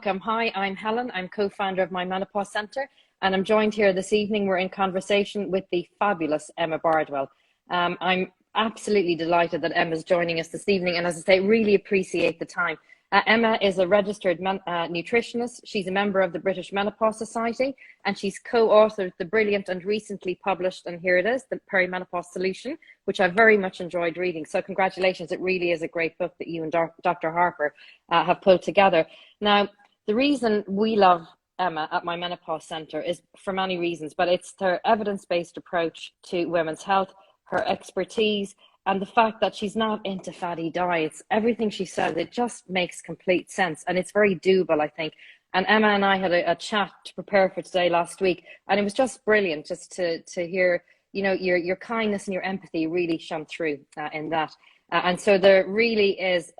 Hi, I'm Helen. I'm co-founder of My Menopause Centre, and I'm joined here this evening. We're in conversation with the fabulous Emma Bardwell. I'm absolutely delighted that Emma's joining us this evening, and as I say, really appreciate the time. Emma is a registered nutritionist. She's a member of the British Menopause Society, and she's co-authored the brilliant and recently published, and here it is, the Perimenopause Solution, which I very much enjoyed reading. So congratulations, it really is a great book that you and Dr. Harper have pulled together. Now, the reason we love Emma at My Menopause Centre is for many reasons, but it's her evidence-based approach to women's health, her expertise, and the fact that she's not into fatty diets. Everything she says, it just makes complete sense, and it's very doable, I think. And Emma and I had a chat to prepare for today last week, and it was just brilliant just to hear, you know, your kindness and your empathy really shone through in that. And so there really is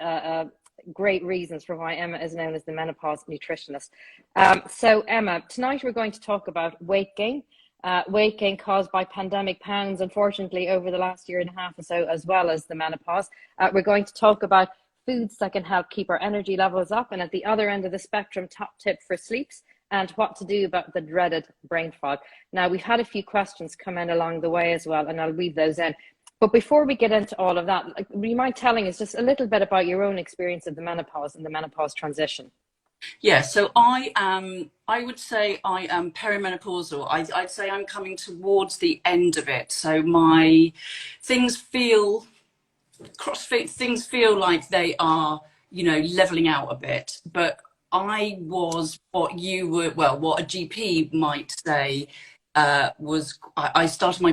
great reasons for why Emma is known as the menopause nutritionist. So Emma, tonight we're going to talk about weight gain caused by pandemic pounds, unfortunately, over the last year and a half or so, as well as the menopause. We're going to talk about foods that can help keep our energy levels up, and at the other end of the spectrum, top tip for sleeps and what to do about the dreaded brain fog. Now, we've had a few questions come in along the way as well, and I'll weave those in. But before we get into all of that, would you mind telling us just a little bit about your own experience of the menopause and the menopause transition? Yeah, so I would say I am perimenopausal. I'd say I'm coming towards the end of it. So my things feel like they are, you know, leveling out a bit. But I was what a GP might say I started my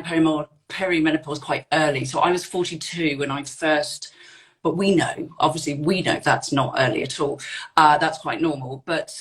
perimenopause quite early. So I was 42 when I first, but obviously we know that's not early at all. That's quite normal. But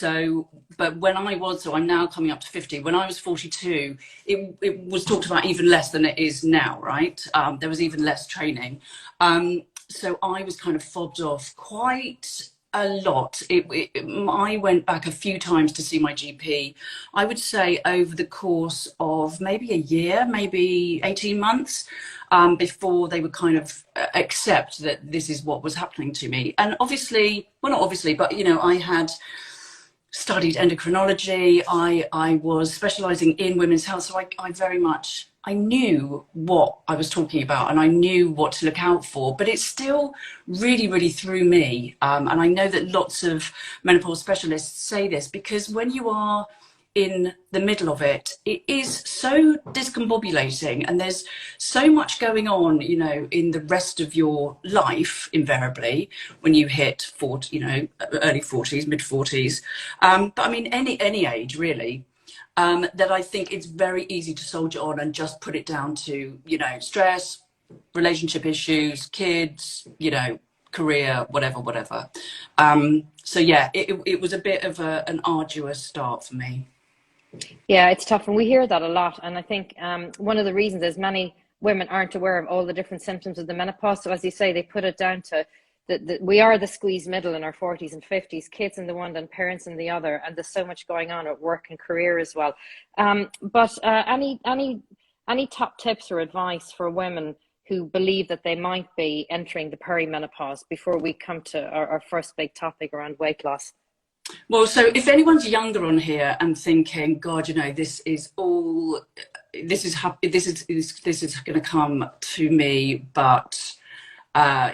when I'm now coming up to 50. When I was 42, it was talked about even less than it is now, right? There was even less training. So I was kind of fobbed off quite a lot. I went back a few times to see my GP. I would say over the course of maybe a year, maybe 18 months, before they would kind of accept that this is what was happening to me. And obviously, well, not obviously, but, you know, I had studied endocrinology. I was specializing in women's health. So I knew what I was talking about and I knew what to look out for, but it still really, really threw me. And I know that lots of menopause specialists say this, because when you are in the middle of it, it is so discombobulating and there's so much going on, you know, in the rest of your life, invariably, when you hit 40, you know, early 40s, mid 40s. But I mean, any age really. That I think it's very easy to soldier on and just put it down to, you know, stress, relationship issues, kids, you know, career, whatever. So yeah, it was a bit of an arduous start for me. Yeah, it's tough, and we hear that a lot. And I think one of the reasons is many women aren't aware of all the different symptoms of the menopause. So as you say, they put it down to we are the squeezed middle in our 40s and 50s, kids in the one and parents in the other, and there's so much going on at work and career as well. But any top tips or advice for women who believe that they might be entering the perimenopause before we come to our first big topic around weight loss? Well, so if anyone's younger on here and thinking, God, you know, this is going to come to me, but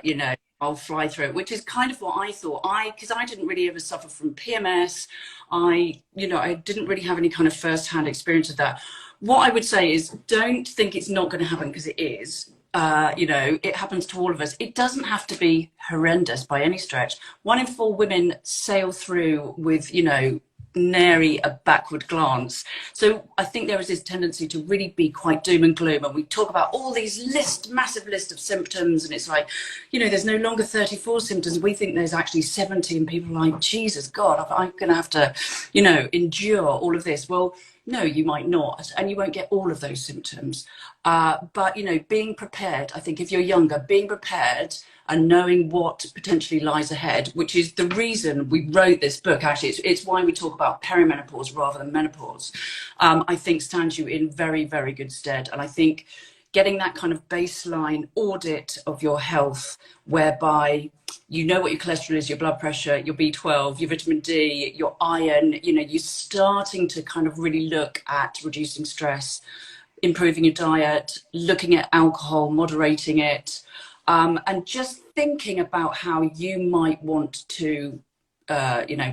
you know, I'll fly through it, which is kind of what I thought. Because I didn't really ever suffer from PMS. I didn't really have any kind of first-hand experience of that. What I would say is, don't think it's not going to happen, because it is. You know, it happens to all of us. It doesn't have to be horrendous by any stretch. 1 in 4 women sail through with, you know, nary a backward glance. So I think there is this tendency to really be quite doom and gloom, and we talk about all these massive list of symptoms, and it's like, you know, there's no longer 34 symptoms. We think there's actually 70, and people are like, Jesus God, I'm gonna have to, you know, endure all of this. Well, no, you might not, and you won't get all of those symptoms. But, you know, being prepared, I think if you're younger, being prepared and knowing what potentially lies ahead, which is the reason we wrote this book. Actually, it's why we talk about perimenopause rather than menopause. I think stands you in very, very good stead. And I think getting that kind of baseline audit of your health, whereby you know what your cholesterol is, your blood pressure, your B12, your vitamin D, your iron. You know, you're starting to kind of really look at reducing stress, improving your diet, looking at alcohol, moderating it, and just thinking about how you might want to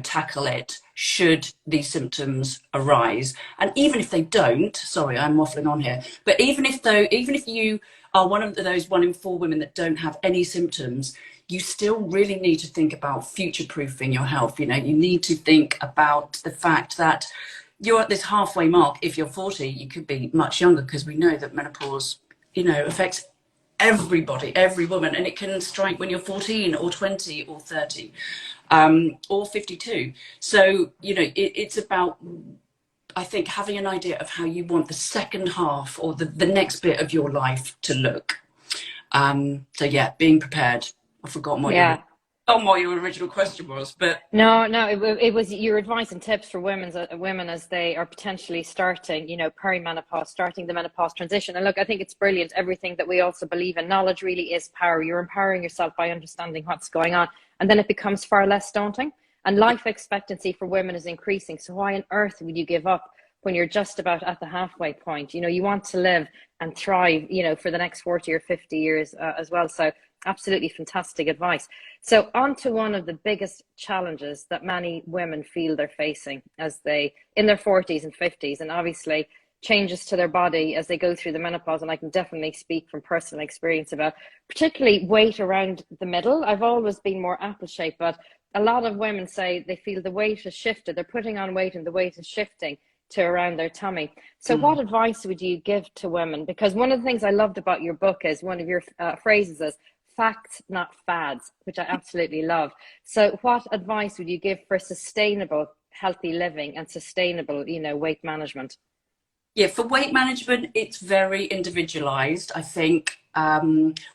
tackle it should these symptoms arise. And even if they don't, sorry, I'm waffling on here, but even if you are one of those 1 in 4 women that don't have any symptoms, you still really need to think about future-proofing your health. You know, you need to think about the fact that you're at this halfway mark. If you're 40, you could be much younger, because we know that menopause, affects everybody, every woman, and it can strike when you're 14 or 20 or 30 or 52. So, it's about, I think, having an idea of how you want the second half or the next bit of your life to look. So yeah, being prepared. I've forgotten what your original question was, but no, it was your advice and tips for women as they are potentially starting, perimenopause, starting the menopause transition. And look, I think it's brilliant. Everything that we also believe in, knowledge really is power. You're empowering yourself by understanding what's going on, and then it becomes far less daunting. And life expectancy for women is increasing. So why on earth would you give up when you're just about at the halfway point? You want to live and thrive, for the next 40 or 50 years as well. So absolutely fantastic advice. So on to one of the biggest challenges that many women feel they're facing as they in their 40s and 50s, and obviously changes to their body as they go through the menopause. And I can definitely speak from personal experience about particularly weight around the middle. I've always been more apple shaped, but a lot of women say they feel the weight has shifted. They're putting on weight and the weight is shifting to around their tummy. So what advice would you give to women? Because one of the things I loved about your book is one of your phrases is facts, not fads, which I absolutely love. So what advice would you give for sustainable, healthy living and sustainable, weight management? Yeah, for weight management, it's very individualized. I think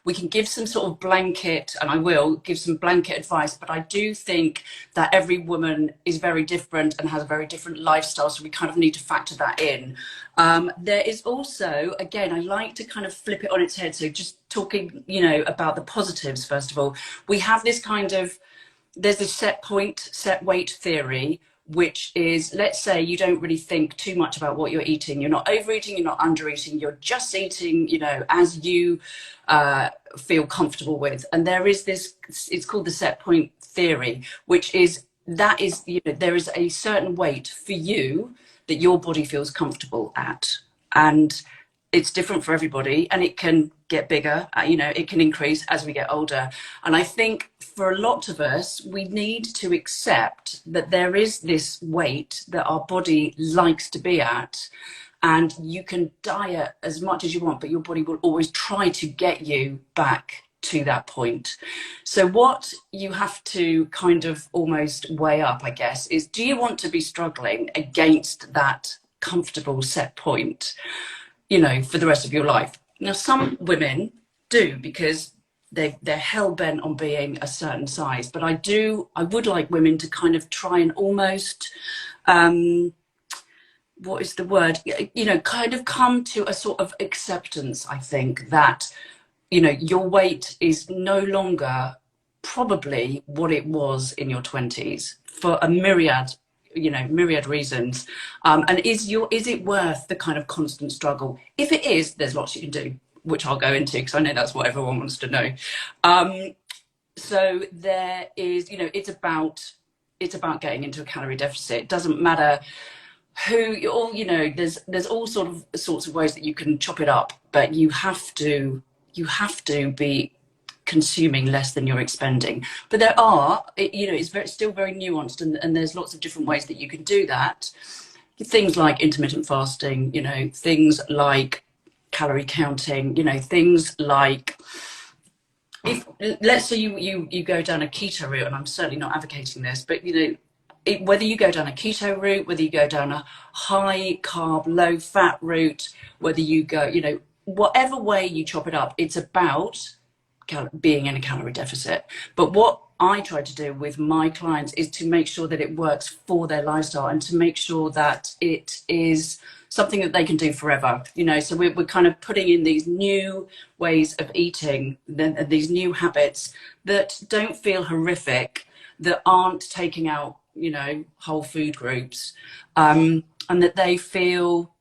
we can give some sort of blanket, and I will give some blanket advice, but I do think that every woman is very different and has a very different lifestyle, so we kind of need to factor that in. There is also, again, I like to kind of flip it on its head. So just talking, about the positives, first of all, we have this there's this set point, set weight theory, which is, let's say you don't really think too much about what you're eating. You're not overeating, you're not undereating, you're just eating, as you feel comfortable with. And there is this, it's called the set point theory, which is, there is a certain weight for you that your body feels comfortable at. And it's different for everybody, and it can get bigger, it can increase as we get older. And I think for a lot of us, we need to accept that there is this weight that our body likes to be at, and you can diet as much as you want, but your body will always try to get you back to that point. So what you have to kind of almost weigh up, I guess, is, do you want to be struggling against that comfortable set point, for the rest of your life? Now, some women do, because they're hell-bent on being a certain size, but I would like women to kind of try and almost, what is the word, kind of come to a sort of acceptance, I think, that, your weight is no longer probably what it was in your 20s for a myriad reasons. And is it worth the kind of constant struggle? If it is, there's lots you can do, which I'll go into, because I know that's what everyone wants to know. So there is, it's about getting into a calorie deficit. It doesn't matter who you're, there's all sorts of ways that you can chop it up, but you have to be consuming less than you're expending. But there are, it's still very nuanced, and there's lots of different ways that you can do that. Things like intermittent fasting, things like calorie counting, things like, if let's say you go down a keto route, and I'm certainly not advocating this, but whether you go down a keto route, whether you go down a high carb, low fat route, whether you go, whatever way you chop it up, it's about being in a calorie deficit. But what I try to do with my clients is to make sure that it works for their lifestyle and to make sure that it is something that they can do forever. You know, so we're kind of putting in these new ways of eating, these new habits that don't feel horrific, that aren't taking out, you know, whole food groups, and that they feel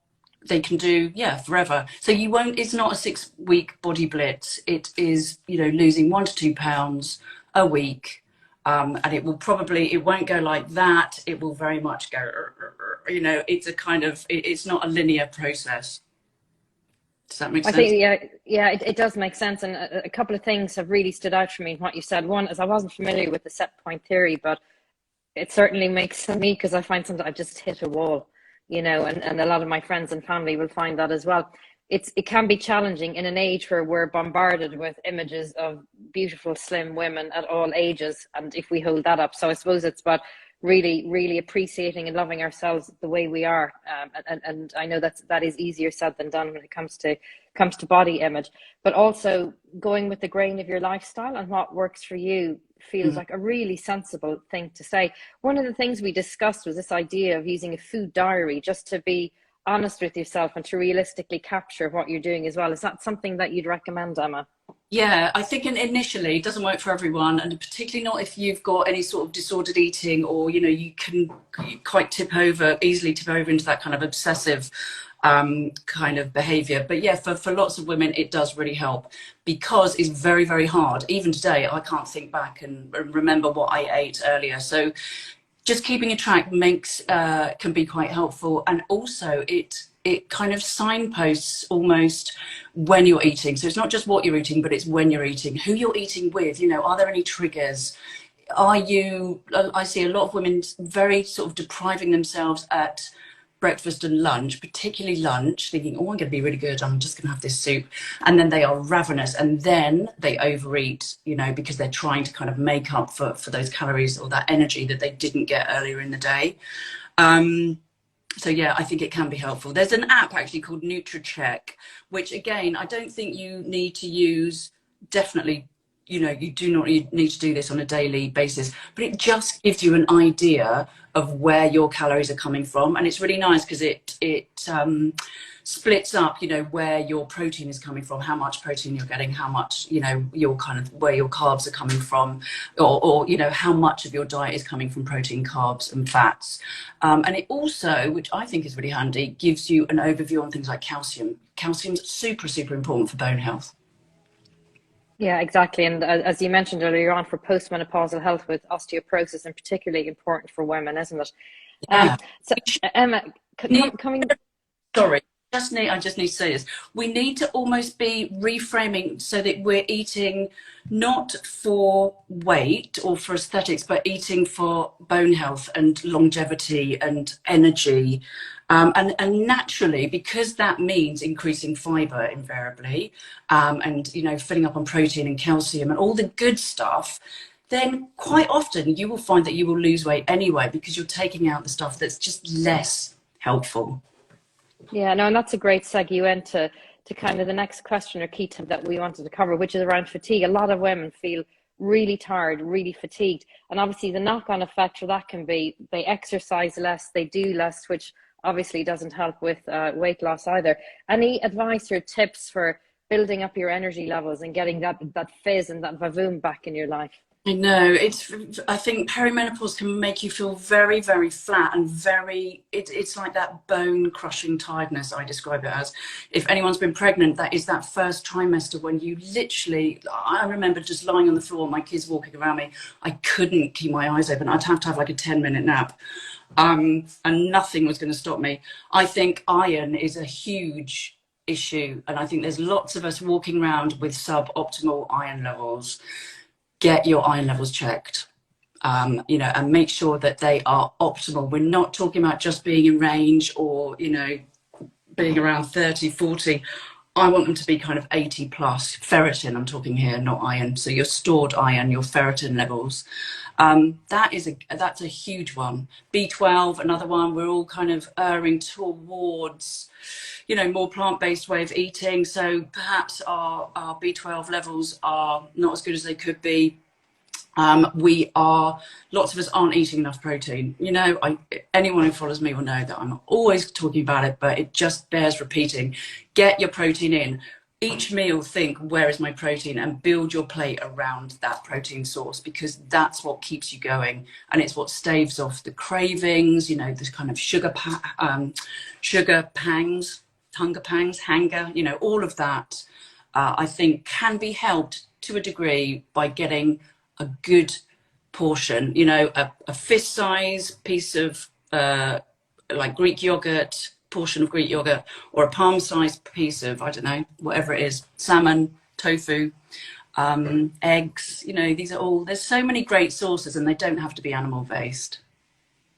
they can do, yeah, forever. So you won't, it's not a 6-week body blitz. It is, you know, losing 1 to 2 pounds a week. And it will probably, it won't go like that. It will very much go, you know, it's a kind of, it's not a linear process. Does that make sense? I think, yeah, it does make sense. And a couple of things have really stood out for me in what you said. One is I wasn't familiar with the set point theory, but it certainly makes sense to me because I find sometimes I just hit a wall, you know, and a lot of my friends and family will find that as well. It can be challenging in an age where we're bombarded with images of beautiful, slim women at all ages. And if we hold that up, so I suppose it's about really, really appreciating and loving ourselves the way we are. And I know that is easier said than done when it comes to body image, but also going with the grain of your lifestyle and what works for you feels like a really sensible thing to say. One of the things we discussed was this idea of using a food diary just to be honest with yourself and to realistically capture what you're doing as well. Is that something that you'd recommend, Emma? Yeah, I think initially it doesn't work for everyone, and particularly not if you've got any sort of disordered eating, or, you know, you can quite easily tip over into that kind of obsessive kind of behavior. But yeah, for lots of women, it does really help because it's very, very hard. Even today, I can't think back and remember what I ate earlier. So just keeping a track can be quite helpful, and also it kind of signposts almost when you're eating. So it's not just what you're eating, but it's when you're eating, who you're eating with. You know, are there any triggers? I see a lot of women very sort of depriving themselves at breakfast and lunch, particularly lunch, thinking, oh, I'm going to be really good, I'm just going to have this soup. And then they are ravenous, and then they overeat, you know, because they're trying to kind of make up for those calories or that energy that they didn't get earlier in the day. So yeah, I think it can be helpful. There's an app actually called NutriCheck, which again, I don't think you need to use, definitely, you know, you do not need to do this on a daily basis, but it just gives you an idea of where your calories are coming from. And it's really nice because it splits up, you know, where your protein is coming from, how much protein you're getting, how much, you know, your kind of where your carbs are coming from, or you know, how much of your diet is coming from protein, carbs and fats. And it also, which I think is really handy, gives you an overview on things like calcium. Calcium's super, super important for bone health. Yeah, exactly. And as you mentioned earlier on, for postmenopausal health with osteoporosis, and particularly important for women, isn't it? Yeah. So Emma, coming. Sorry, I just need to say this. We need to almost be reframing so that we're eating not for weight or for aesthetics, but eating for bone health and longevity and energy. And naturally, because that means increasing fiber invariably, and, you know, filling up on protein and calcium and all the good stuff, then quite often you will find that you will lose weight anyway, because you're taking out the stuff that's just less helpful. Yeah, no, and that's a great segue into kind of the next question or key tip that we wanted to cover, which is around fatigue. A lot of women feel really tired, really fatigued. And obviously the knock-on effect for that can be they exercise less, they do less, which obviously doesn't help with weight loss either. Any advice or tips for building up your energy levels and getting that fizz and that vavoom back in your life? I know, I think perimenopause can make you feel very, very flat and it's like that bone crushing tiredness, I describe it as. If anyone's been pregnant, that is that first trimester when you literally, I remember just lying on the floor, my kids walking around me, I couldn't keep my eyes open. I'd have to have like a 10-minute nap. And nothing was going to stop me. I think iron is a huge issue. And I think there's lots of us walking around with suboptimal iron levels. Get your iron levels checked, you know, and make sure that they are optimal. We're not talking about just being in range or, you know, being around 30, 40. I want them to be kind of 80 plus. Ferritin, I'm talking here, not iron. So your stored iron, your ferritin levels. That's a huge one. B12, another one. We're all kind of erring towards, you know, more plant-based way of eating. So perhaps our B12 levels are not as good as they could be. Lots of us aren't eating enough protein. You know, anyone who follows me will know that I'm always talking about it, but it just bears repeating. Get your protein in. Each meal, think, where is my protein, and build your plate around that protein source, because that's what keeps you going, and it's what staves off the cravings, you know, this kind of sugar pangs, hunger pangs, hanger, you know, all of that. I think can be helped to a degree by getting a good portion, you know, a fist size piece of like Greek yogurt, portion of Greek yogurt, or a palm sized piece of, I don't know, whatever it is, salmon, tofu, eggs, you know, there's so many great sources, and they don't have to be animal based.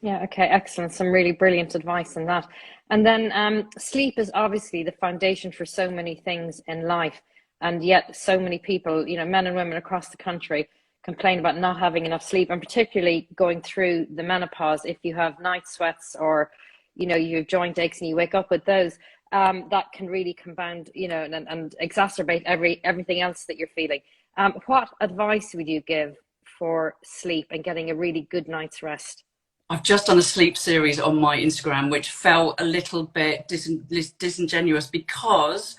Yeah, okay, excellent. Some really brilliant advice on that. And then sleep is obviously the foundation for so many things in life. And yet so many people, you know, men and women across the country complain about not having enough sleep, and particularly going through the menopause. If you have night sweats, or, you know, you have joint aches and you wake up with those, that can really compound, you know, and exacerbate everything else that you're feeling. What advice would you give for sleep and getting a really good night's rest? I've just done a sleep series on my Instagram, which felt a little bit disingenuous, because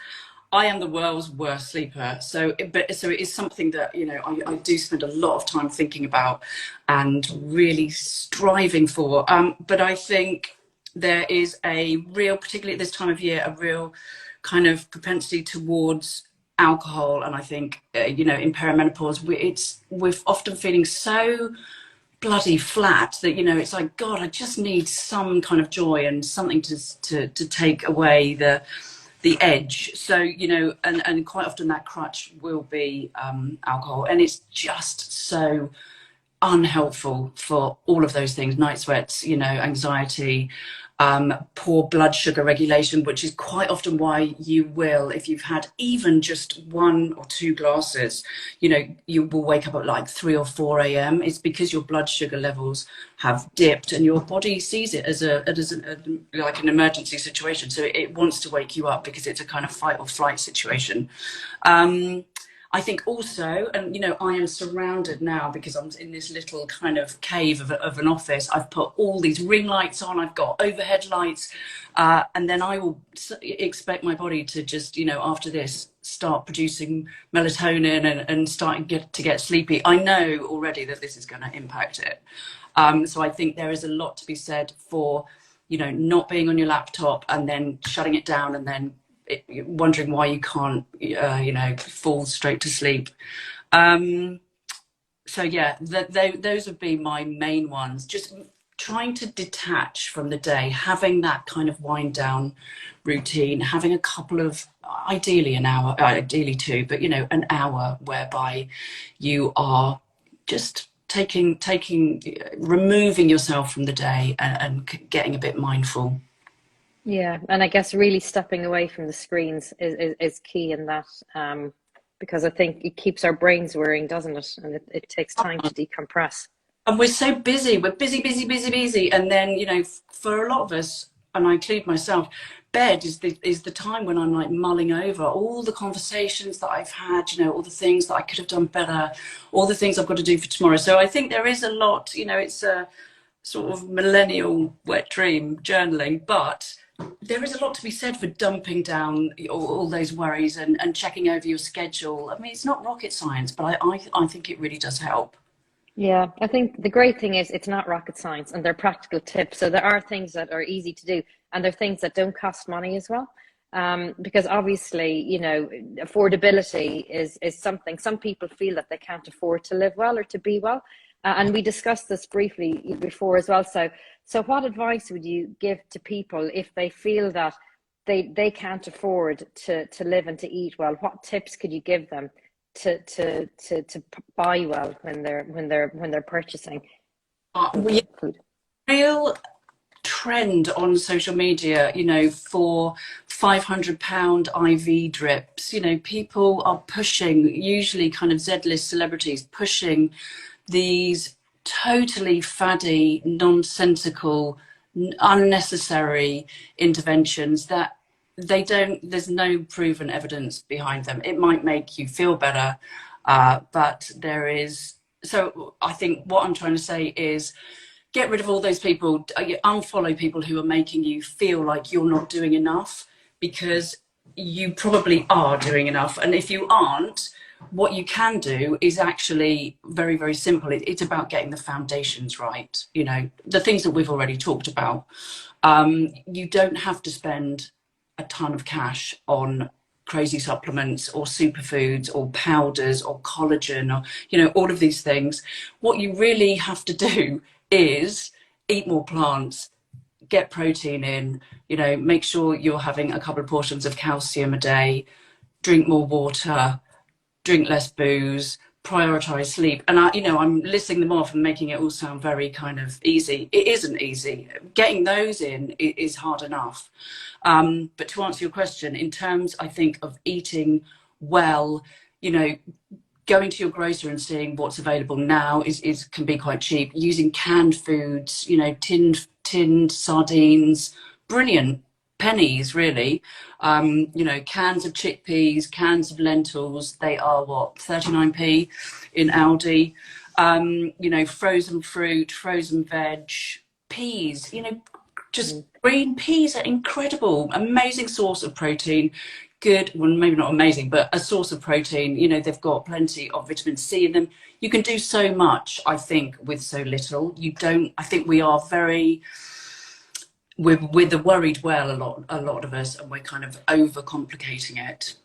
I am the world's worst sleeper. So it is something that, you know, I do spend a lot of time thinking about and really striving for. But I think there is a real, particularly at this time of year, a real kind of propensity towards alcohol. And I think, you know, in perimenopause, we're often feeling so bloody flat that, you know, it's like, God, I just need some kind of joy and something to take away the edge. So, you know, and quite often that crutch will be alcohol, and it's just so unhelpful for all of those things: night sweats, you know, anxiety, poor blood sugar regulation, which is quite often why you will, if you've had even just 1 or 2 glasses, you know, you will wake up at like 3 or 4 a.m. It's because your blood sugar levels have dipped, and your body sees it as like an emergency situation. So it wants to wake you up, because it's a kind of fight or flight situation. I think also, and you know, I am surrounded now, because I'm in this little kind of cave of an office. I've put all these ring lights on, I've got overhead lights, and then I will expect my body to just, you know, after this, start producing melatonin and starting to get sleepy. I know already that this is going to impact it. So I think there is a lot to be said for, you know, not being on your laptop and then shutting it down, and then wondering why you can't, you know, fall straight to sleep. So yeah, those would be my main ones. Just trying to detach from the day, having that kind of wind down routine, having a couple of, ideally an hour, ideally 2, but, you know, an hour whereby you are just removing yourself from the day and getting a bit mindful. Yeah, and I guess really stepping away from the screens is key in that, because I think it keeps our brains whirring, doesn't it? And it takes time to decompress. And we're so busy. We're busy. And then, you know, for a lot of us, and I include myself, bed is the time when I'm like mulling over all the conversations that I've had, you know, all the things that I could have done better, all the things I've got to do for tomorrow. So I think there is a lot, you know, it's a sort of millennial wet dream journaling, but there is a lot to be said for dumping down all those worries and checking over your schedule. I mean, it's not rocket science, but I think it really does help. Yeah, I think the great thing is it's not rocket science, and they're practical tips. So there are things that are easy to do, and there are things that don't cost money as well. Because obviously, you know, affordability is something some people feel that they can't afford to live well or to be well. And we discussed this briefly before as well. So what advice would you give to people if they feel that they can't afford to live and to eat well? What tips could you give them to buy well when they're purchasing food? Real trend on social media, you know, for £500 IV drips. You know, people are pushing, usually kind of Z-list celebrities, pushing these totally faddy, nonsensical, unnecessary interventions that there's no proven evidence behind them. It might make you feel better, but there is so I think what I'm trying to say is get rid of all those people, unfollow people who are making you feel like you're not doing enough, because you probably are doing enough. And if you aren't, what you can do is actually very, very simple. It's about getting the foundations right. You know, the things that we've already talked about. You don't have to spend a ton of cash on crazy supplements or superfoods or powders or collagen or, you know, all of these things. What you really have to do is eat more plants, get protein in, you know, make sure you're having a couple of portions of calcium a day, drink more water, drink less booze, prioritize sleep. And I'm listing them off and making it all sound very kind of easy. It isn't easy. Getting those in is hard enough. But to answer your question, in terms, I think, of eating well, you know, going to your grocer and seeing what's available now can be quite cheap. Using canned foods, you know, tinned sardines, brilliant. Pennies, really. You know, cans of chickpeas, cans of lentils, they are what, 39p in Aldi. You know, frozen fruit, frozen veg, peas, you know, just green peas are incredible, amazing source of protein. Good, well, maybe not amazing, but a source of protein. You know, they've got plenty of vitamin C in them. You can do so much, I think, with so little. I think we are we're the worried well, a lot of us, and we're kind of overcomplicating it.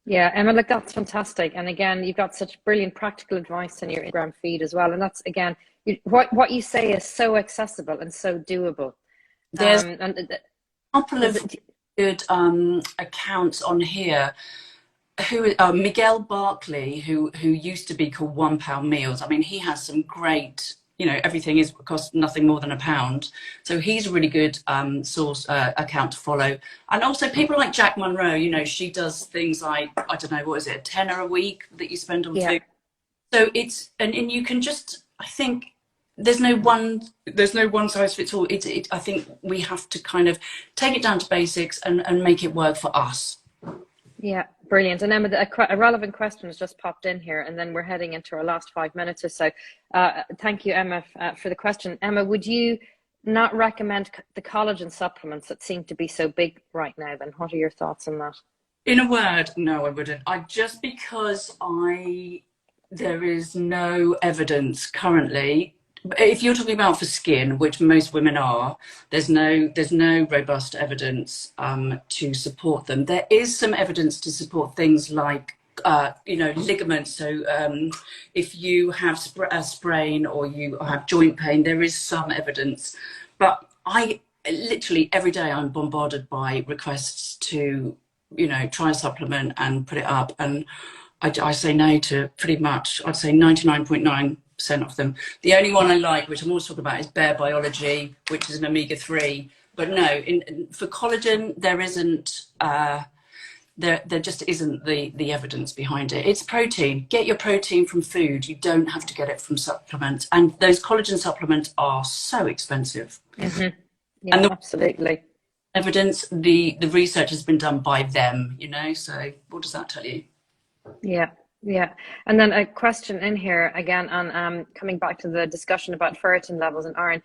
Yeah, Emma, look, that's fantastic. And again, you've got such brilliant practical advice in your Instagram feed as well. And that's, again, what you say is so accessible and so doable. There's a couple of good accounts on here. Miguel Barkley, who used to be called £1 Meals. I mean, he has some great, you know, everything costs nothing more than £1. So he's a really good source account to follow. And also people like Jack Monroe, you know, she does things like, I don't know, what is it, a tenner a week that you spend on food. So it's, and you can just, I think there's no one size fits all. I think we have to kind of take it down to basics and make it work for us. Yeah, brilliant. And Emma, a relevant question has just popped in here, and then we're heading into our last 5 minutes or so. Thank you, Emma, for the question. Emma, would you not recommend the collagen supplements that seem to be so big right now? Then what are your thoughts on that? In a word, no, I wouldn't. Because there is no evidence currently. If you're talking about for skin, which most women are, there's no robust evidence to support them. There is some evidence to support things like you know, ligaments. So if you have a sprain or you have joint pain, there is some evidence. But I literally every day I'm bombarded by requests to, you know, try a supplement and put it up, and I say no to pretty much, I'd say 99.9% of them. The only one I like, which I'm always talking about, is Bare Biology, which is an omega-3. But no, for collagen, there isn't, there just isn't the evidence behind it. It's protein. Get your protein from food. You don't have to get it from supplements. And those collagen supplements are so expensive. Mm-hmm. Yeah, and absolutely. Evidence, the research has been done by them, you know, so what does that tell you? Yeah. And then a question in here again on coming back to the discussion about ferritin levels and iron.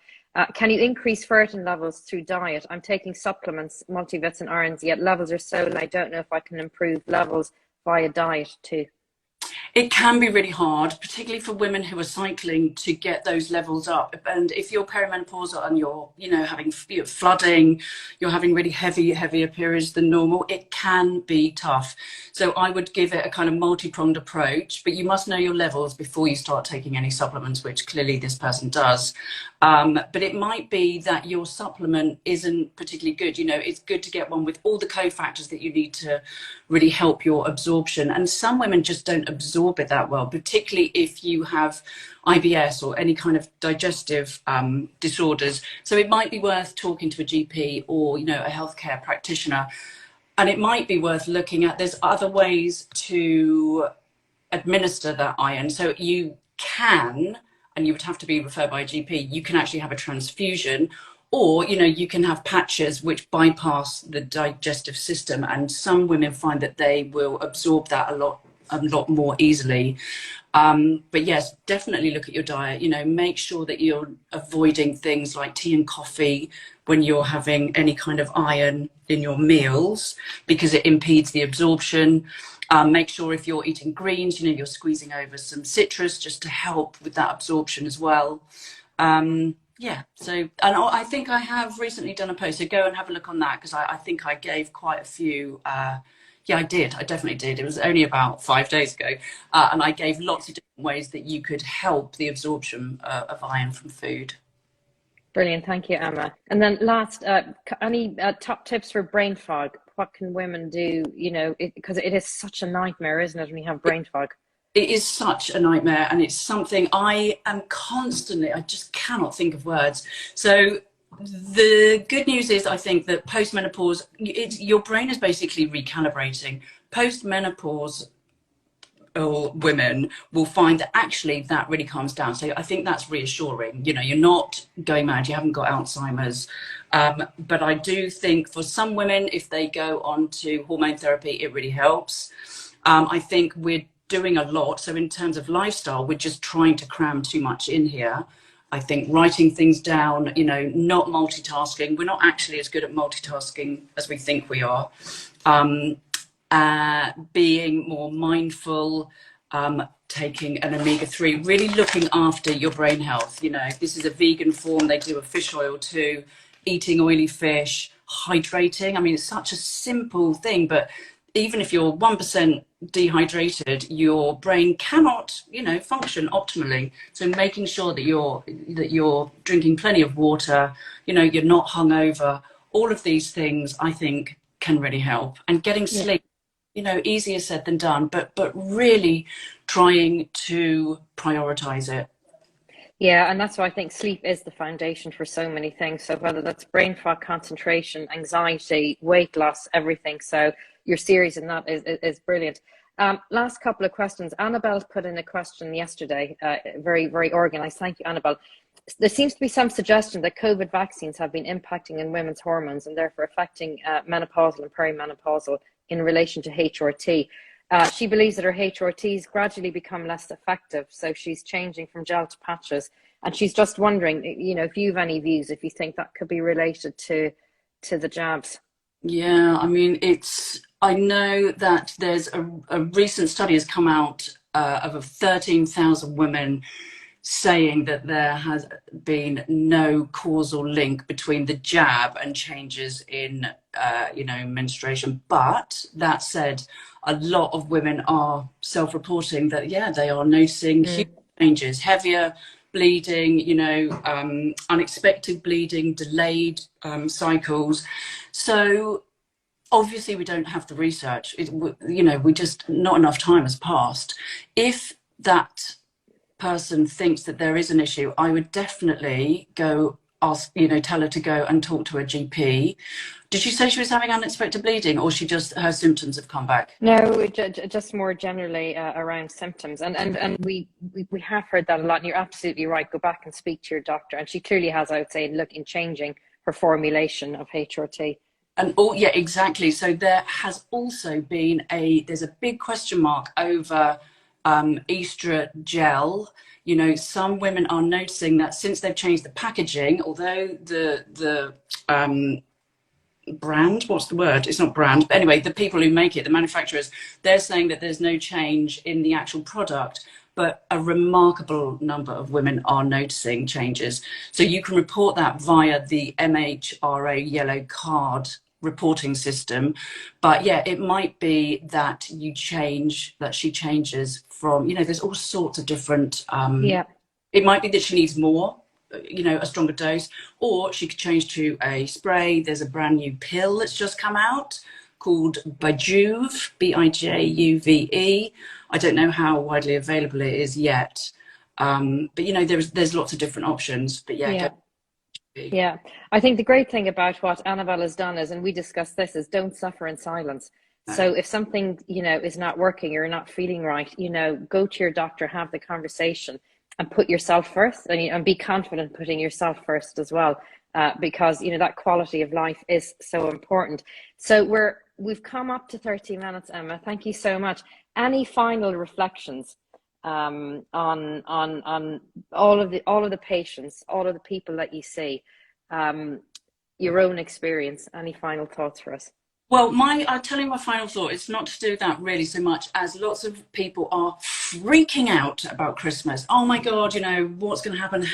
Can you increase ferritin levels through diet? I'm taking supplements, multivits and irons, yet levels are so low, I don't know if I can improve levels via diet too. It can be really hard, particularly for women who are cycling, to get those levels up. And if you're perimenopausal and you're, you know, having flooding, you're having really heavier periods than normal, it can be tough. So I would give it a kind of multi-pronged approach, but you must know your levels before you start taking any supplements, which clearly this person does. But it might be that your supplement isn't particularly good. You know, it's good to get one with all the cofactors that you need to really help your absorption. And some women just don't absorb it that well, particularly if you have IBS or any kind of digestive disorders. So it might be worth talking to a GP or, you know, a healthcare practitioner. And it might be worth looking at, there's other ways to administer that iron. So you can, and you would have to be referred by a GP, you can actually have a transfusion, or, you know, you can have patches which bypass the digestive system. And some women find that they will absorb that a lot more easily. But yes, definitely look at your diet. You know, make sure that you're avoiding things like tea and coffee when you're having any kind of iron in your meals, because it impedes the absorption. Make sure if you're eating greens, you know, you're squeezing over some citrus just to help with that absorption as well. Yeah, so, and I think I have recently done a post, so go and have a look on that, because I think I gave quite a few, yeah, I did, I definitely did. It was only about 5 days ago, and I gave lots of different ways that you could help the absorption of iron from food. Brilliant, thank you, Emma. And then last, any top tips for brain fog? What can women do, you know, because it is such a nightmare, isn't it, when you have brain fog? It is such a nightmare, and it's something I am constantly, I just cannot think of words. So the good news is, I think that post-menopause, your brain is basically recalibrating. Post-menopause women will find that actually that really calms down. So I think that's reassuring. You know, you're not going mad, you haven't got Alzheimer's. But I do think for some women, if they go on to hormone therapy, it really helps. I think we're doing a lot. So in terms of lifestyle, we're just trying to cram too much in here. I think writing things down, you know, not multitasking. We're not actually as good at multitasking as we think we are. Being more mindful, taking an omega-3, really looking after your brain health. You know, if this is a vegan form, they do a fish oil too, eating oily fish, hydrating. I mean, it's such a simple thing, but even if you're 1% dehydrated, your brain cannot, you know, function optimally. So making sure that you're drinking plenty of water, you know, you're not hungover, all of these things I think can really help. And getting sleep, you know, easier said than done, but really trying to prioritize it. Yeah, and that's why I think sleep is the foundation for so many things. So whether that's brain fog, concentration, anxiety, weight loss, everything. So your series in that is brilliant. Last couple of questions. Annabelle put in a question yesterday, very, very organized. Thank you, Annabelle. There seems to be some suggestion that COVID vaccines have been impacting in women's hormones and therefore affecting menopausal and perimenopausal in relation to HRT. She believes that her HRTs gradually become less effective, so she's changing from gel to patches. And she's just wondering, you know, if you have any views, if you think that could be related to the jabs. Yeah, I mean, I know that there's a recent study has come out of 13,000 women saying that there has been no causal link between the jab and changes in, you know, menstruation. But that said, a lot of women are self-reporting that, yeah, they are noticing huge changes, heavier bleeding, you know, unexpected bleeding, delayed cycles. So obviously we don't have the research, you know, not enough time has passed. If that person thinks that there is an issue, I would definitely go ask, you know, tell her to go and talk to her GP. Did she say she was having unexpected bleeding, or her symptoms have come back? No, just more generally around symptoms, and we have heard that a lot. And you're absolutely right. Go back and speak to your doctor, and she clearly has, I would say, look in changing her formulation of HRT. And yeah, exactly. So there has also been there's a big question mark over estrogel. You know, some women are noticing that since they've changed the packaging, although the brand, what's the word? It's not brand, but anyway, the people who make it, the manufacturers, they're saying that there's no change in the actual product, but a remarkable number of women are noticing changes. So you can report that via the MHRA yellow card reporting system. But yeah, it might be that she changes from, you know, there's all sorts of different, it might be that she needs more, you know, a stronger dose, or she could change to a spray. There's a brand new pill that's just come out called Bijuve, Bijuve. I don't know how widely available it is yet, but you know, there's lots of different options. But yeah. Yeah, I think the great thing about what Annabelle has done is, and we discussed this, is don't suffer in silence. So if something, you know, is not working or you're not feeling right, you know, go to your doctor, have the conversation, and put yourself first, and be confident putting yourself first as well, because you know that quality of life is so important. So we've come up to 30 minutes, Emma. Thank you so much. Any final reflections on all of the patients, all of the people that you see, your own experience. Any final thoughts for us? Well, I'll tell you my final thought. It's not to do with that really so much as lots of people are freaking out about Christmas. Oh my God, you know, what's going to happen?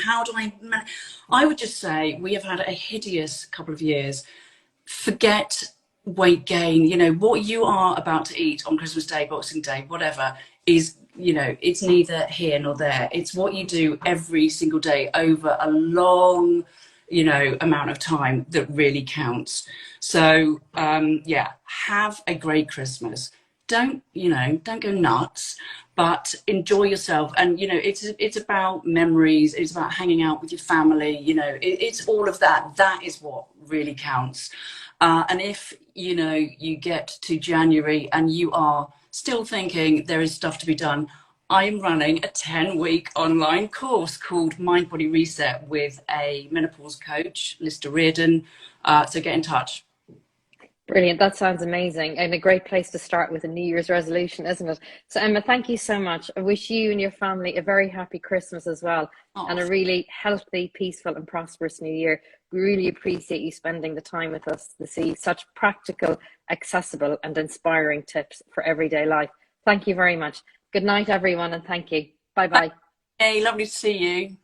I would just say we have had a hideous couple of years. Forget weight gain. You know, what you are about to eat on Christmas Day, Boxing Day, whatever, is, you know, it's neither here nor there. It's what you do every single day over a long, you know, amount of time that really counts. So yeah, have a great Christmas. Don't go nuts, but enjoy yourself. And you know, it's about memories, it's about hanging out with your family, you know, it's all of that. That is what really counts. And if you know you get to January and you are still thinking there is stuff to be done, I'm running a 10-week online course called Mind Body Reset with a menopause coach, Lister Reardon. So get in touch. Brilliant. That sounds amazing, and a great place to start with a New Year's resolution, isn't it? So, Emma, thank you so much. I wish you and your family a very happy Christmas as well, and Oh, a really healthy, peaceful, and prosperous New Year. We really appreciate you spending the time with us to see such practical, accessible, and inspiring tips for everyday life. Thank you very much. Good night, everyone, and thank you. Bye bye. hey, lovely to see you.